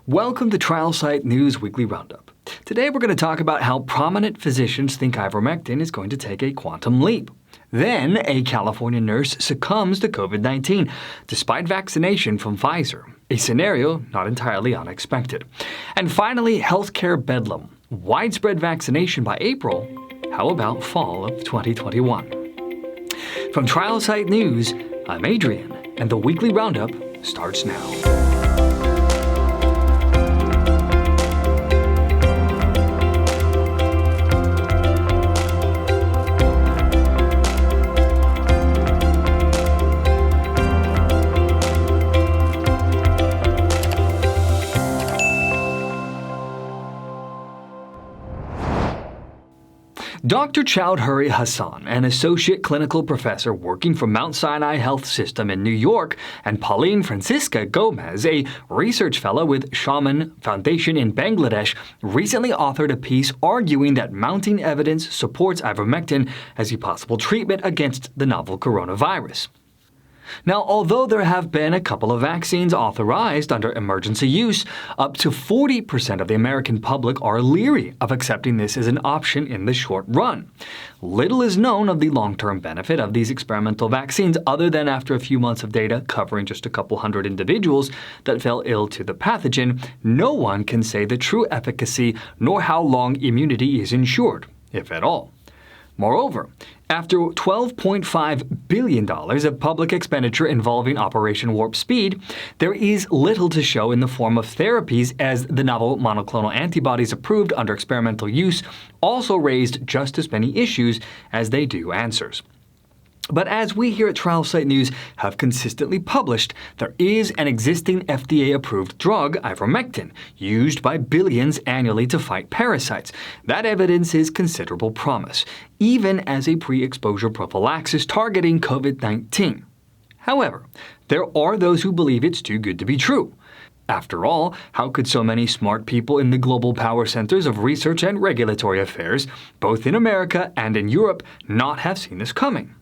Welcome to TrialSite News Weekly Roundup. Today we're going to talk about how prominent physicians think ivermectin is going to take a quantum leap. Then, a California nurse succumbs to COVID-19 despite vaccination from Pfizer, a scenario not entirely unexpected. And finally, healthcare bedlam. Widespread vaccination by April. How about fall of 2021? From TrialSite News, I'm Adrian, and the Weekly Roundup starts now. Dr. Choudhury Hasan, an associate clinical professor working for Mount Sinai Health System in New York, and Pauline Francisca Gomes, a research fellow with Shomman Foundation in Bangladesh, recently authored a piece arguing that mounting evidence supports ivermectin as a possible treatment against the novel coronavirus. Now, although there have been a couple of vaccines authorized under emergency use, up to 40% of the American public are leery of accepting this as an option in the short run. Little is known of the long-term benefit of these experimental vaccines other than after a few months of data covering just a couple hundred individuals that fell ill to the pathogen, no one can say the true efficacy nor how long immunity is ensured, if at all. Moreover, after $12.5 billion of public expenditure involving Operation Warp Speed, there is little to show in the form of therapies, as the novel monoclonal antibodies approved under experimental use also raised just as many issues as they do answers. But as we here at TrialSite News have consistently published, there is an existing FDA-approved drug, ivermectin, used by billions annually to fight parasites. That evidence is considerable promise, even as a pre-exposure prophylaxis targeting COVID-19. However, there are those who believe it's too good to be true. After all, how could so many smart people in the global power centers of research and regulatory affairs, both in America and in Europe, not have seen this coming?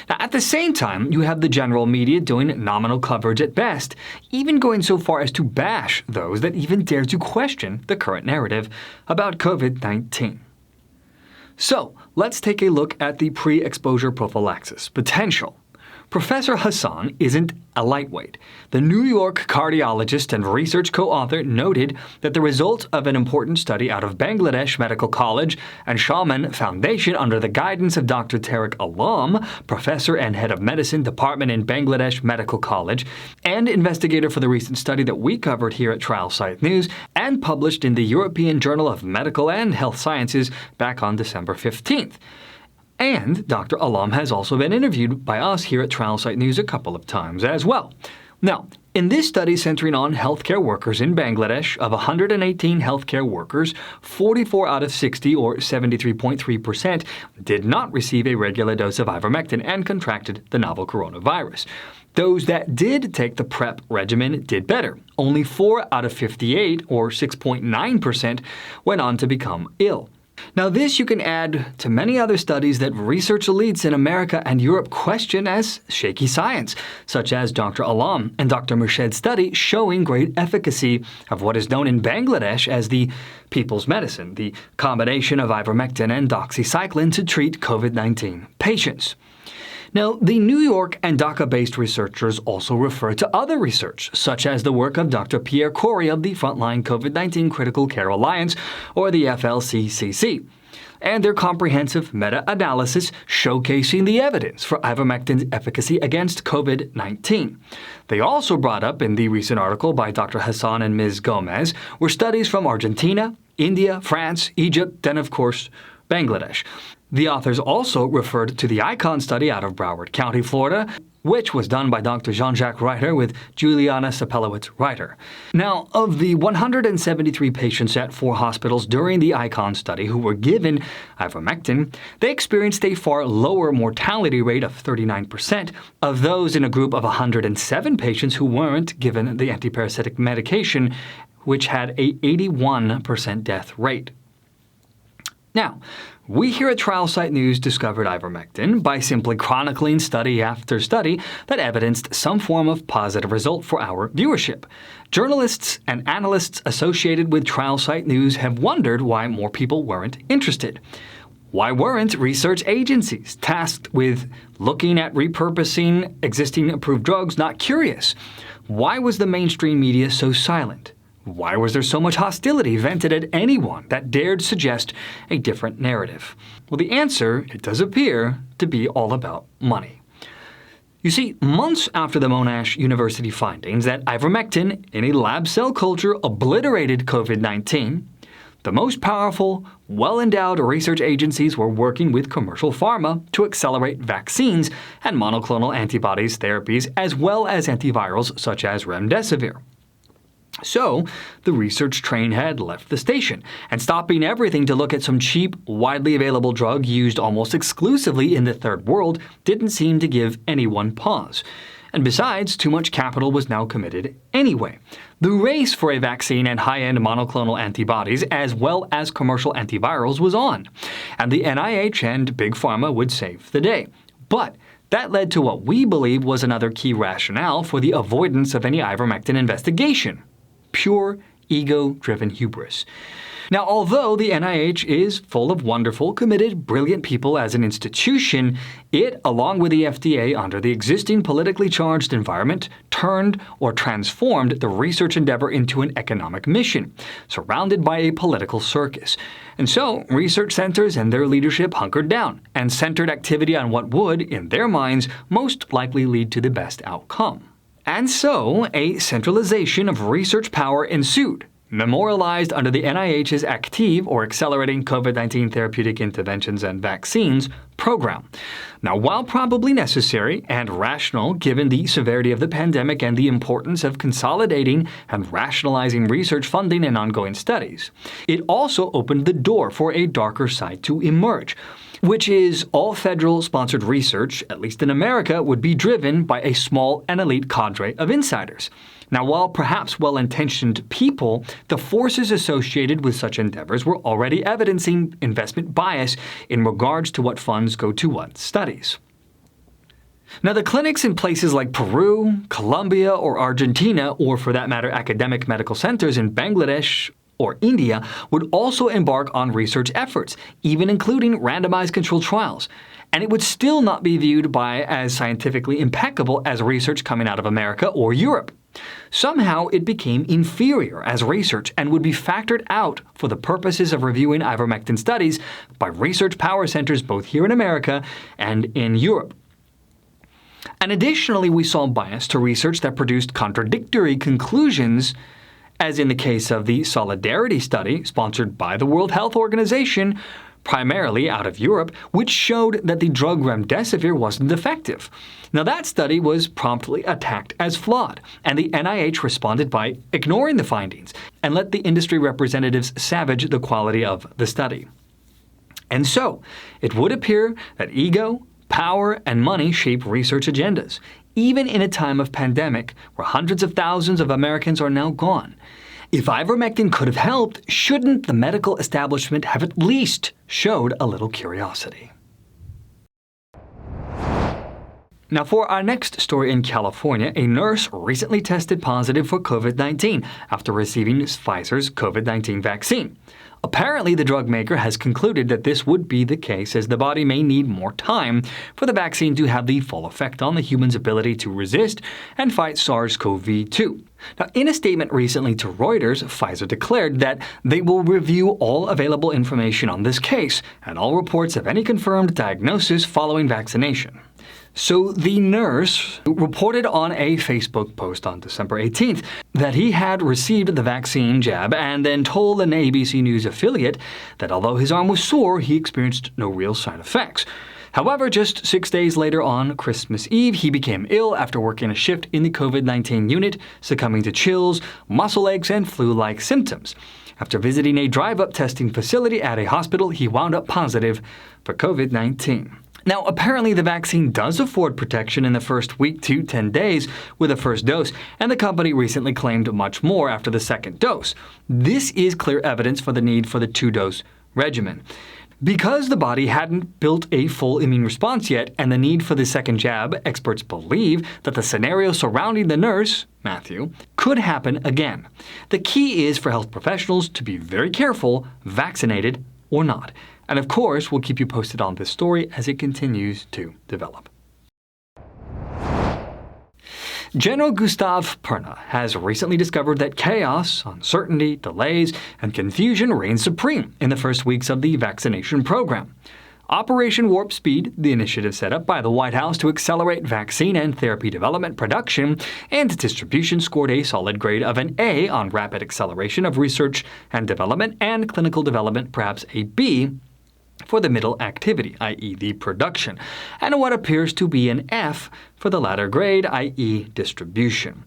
Now, at the same time, you have the general media doing nominal coverage at best, even going so far as to bash those that even dare to question the current narrative about COVID-19. So, let's take a look at the pre-exposure prophylaxis potential. Professor Hasan isn't a lightweight. The New York cardiologist and research co-author noted that the result of an important study out of Bangladesh Medical College and Shomman Foundation under the guidance of Dr. Tariq Alam, professor and head of medicine department in Bangladesh Medical College, and investigator for the recent study that we covered here at TrialSite News and published in the European Journal of Medical and Health Sciences back on December 15th. And Dr. Alam has also been interviewed by us here at TrialSite News a couple of times as well. Now, in this study centering on healthcare workers in Bangladesh, of 118 healthcare workers, 44 out of 60, or 73.3%, did not receive a regular dose of ivermectin and contracted the novel coronavirus. Those that did take the PrEP regimen did better. Only 4 out of 58, or 6.9%, went on to become ill. Now, this you can add to many other studies that research elites in America and Europe question as shaky science, such as Dr. Alam and Dr. Murshed's study showing great efficacy of what is known in Bangladesh as the people's medicine, the combination of ivermectin and doxycycline to treat COVID-19 patients. Now, the New York and Dhaka-based researchers also refer to other research, such as the work of Dr. Pierre Corey of the Frontline COVID-19 Critical Care Alliance, or the FLCCC, and their comprehensive meta-analysis showcasing the evidence for ivermectin's efficacy against COVID-19. They also brought up in the recent article by Dr. Hasan and Ms. Gomes were studies from Argentina, India, France, Egypt, and of course, Bangladesh. The authors also referred to the ICON study out of Broward County, Florida, which was done by Dr. Jean-Jacques Reiter with Juliana Sapelowitz-Reiter. Now, of the 173 patients at 4 hospitals during the ICON study who were given ivermectin, they experienced a far lower mortality rate of 39% of those in a group of 107 patients who weren't given the antiparasitic medication, which had a 81% death rate. Now, we here at TrialSite News discovered ivermectin by simply chronicling study after study that evidenced some form of positive result for our viewership. Journalists and analysts associated with TrialSite News have wondered why more people weren't interested. Why weren't research agencies tasked with looking at repurposing existing approved drugs not curious? Why was the mainstream media so silent? Why was there so much hostility vented at anyone that dared suggest a different narrative? Well, the answer, it does appear, to be all about money. You see, months after the Monash University findings that ivermectin in a lab cell culture obliterated COVID-19, the most powerful, well-endowed research agencies were working with commercial pharma to accelerate vaccines and monoclonal antibodies therapies as well as antivirals such as remdesivir. So, the research train had left the station, and stopping everything to look at some cheap, widely available drug used almost exclusively in the third world didn't seem to give anyone pause. And besides, too much capital was now committed anyway. The race for a vaccine and high-end monoclonal antibodies, as well as commercial antivirals, was on, and the NIH and Big Pharma would save the day. But that led to what we believe was another key rationale for the avoidance of any ivermectin investigation: pure ego-driven hubris. Now, although the NIH is full of wonderful, committed, brilliant people as an institution, it, along with the FDA under the existing politically charged environment, turned or transformed the research endeavor into an economic mission, surrounded by a political circus. And so, research centers and their leadership hunkered down and centered activity on what would, in their minds, most likely lead to the best outcome. And so, a centralization of research power ensued, memorialized under the NIH's ACTIV, or Accelerating COVID-19 Therapeutic Interventions and Vaccines, program. Now, while probably necessary and rational given the severity of the pandemic and the importance of consolidating and rationalizing research funding and ongoing studies, it also opened the door for a darker side to emerge, which is all federal-sponsored research, at least in America, would be driven by a small and elite cadre of insiders. Now, while perhaps well-intentioned people, the forces associated with such endeavors were already evidencing investment bias in regards to what funds go to what studies. Now, the clinics in places like Peru, Colombia, or Argentina, or for that matter, academic medical centers in Bangladesh or India, would also embark on research efforts, even including randomized controlled trials. And it would still not be viewed by as scientifically impeccable as research coming out of America or Europe. Somehow it became inferior as research and would be factored out for the purposes of reviewing ivermectin studies by research power centers both here in America and in Europe. And additionally, we saw bias to research that produced contradictory conclusions, as in the case of the Solidarity study sponsored by the World Health Organization, primarily out of Europe, which showed that the drug remdesivir wasn't effective. Now, that study was promptly attacked as flawed, and the NIH responded by ignoring the findings and let the industry representatives savage the quality of the study. And so, it would appear that ego, power, and money shape research agendas, even in a time of pandemic where hundreds of thousands of Americans are now gone. If ivermectin could have helped, shouldn't the medical establishment have at least showed a little curiosity? Now, for our next story in California, a nurse recently tested positive for COVID-19 after receiving Pfizer's COVID-19 vaccine. Apparently, the drug maker has concluded that this would be the case as the body may need more time for the vaccine to have the full effect on the human's ability to resist and fight SARS-CoV-2. Now, in a statement recently to Reuters, Pfizer declared that they will review all available information on this case and all reports of any confirmed diagnosis following vaccination. So the nurse reported on a Facebook post on December 18th that he had received the vaccine jab and then told an ABC News affiliate that although his arm was sore, he experienced no real side effects. However, just 6 days later on Christmas Eve, he became ill after working a shift in the COVID-19 unit, succumbing to chills, muscle aches, and flu-like symptoms. After visiting a drive-up testing facility at a hospital, he wound up positive for COVID-19. Now, apparently the vaccine does afford protection in the first week to 10 days with a first dose, and the company recently claimed much more after the second dose. This is clear evidence for the need for the two-dose regimen. Because the body hadn't built a full immune response yet and the need for the second jab, experts believe that the scenario surrounding the nurse, Matthew, could happen again. The key is for health professionals to be very careful, vaccinated or not. And of course, we'll keep you posted on this story as it continues to develop. General Gustav Perna has recently discovered that chaos, uncertainty, delays, and confusion reign supreme in the first weeks of the vaccination program. Operation Warp Speed, the initiative set up by the White House to accelerate vaccine and therapy development, production, and distribution, scored a solid grade of an A on rapid acceleration of research and development and clinical development, perhaps a B for the middle activity, i.e. the production, and what appears to be an F for the latter grade, i.e. distribution.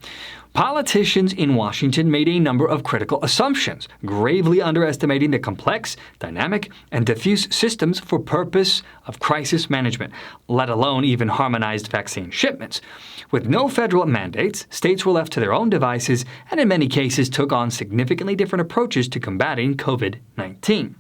Politicians in Washington made a number of critical assumptions, gravely underestimating the complex, dynamic, and diffuse systems for purpose of crisis management, let alone even harmonized vaccine shipments. With no federal mandates, states were left to their own devices and in many cases took on significantly different approaches to combating COVID-19.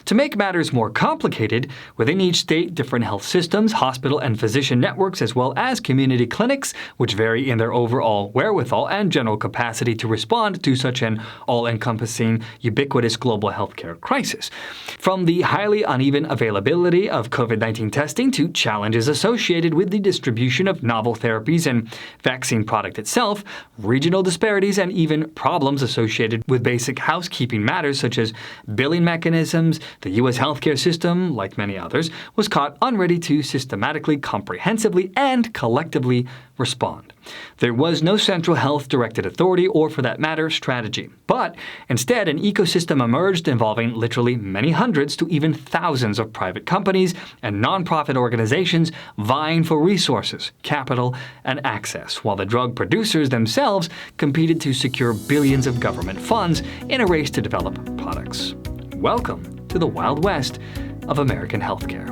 To make matters more complicated, within each state, different health systems, hospital and physician networks, as well as community clinics, which vary in their overall wherewithal and general capacity to respond to such an all-encompassing, ubiquitous global healthcare crisis. From the highly uneven availability of COVID-19 testing to challenges associated with the distribution of novel therapies and vaccine product itself, regional disparities, and even problems associated with basic housekeeping matters such as billing mechanisms, the U.S. healthcare system, like many others, was caught unready to systematically, comprehensively, and collectively respond. There was no central health-directed authority or, for that matter, strategy. But instead, an ecosystem emerged involving literally many hundreds to even thousands of private companies and nonprofit organizations vying for resources, capital, and access, while the drug producers themselves competed to secure billions of government funds in a race to develop products. Welcome to the Wild West of American healthcare.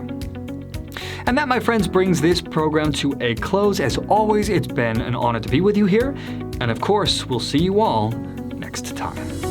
And that, my friends, brings this program to a close. As always, it's been an honor to be with you here. And of course, we'll see you all next time.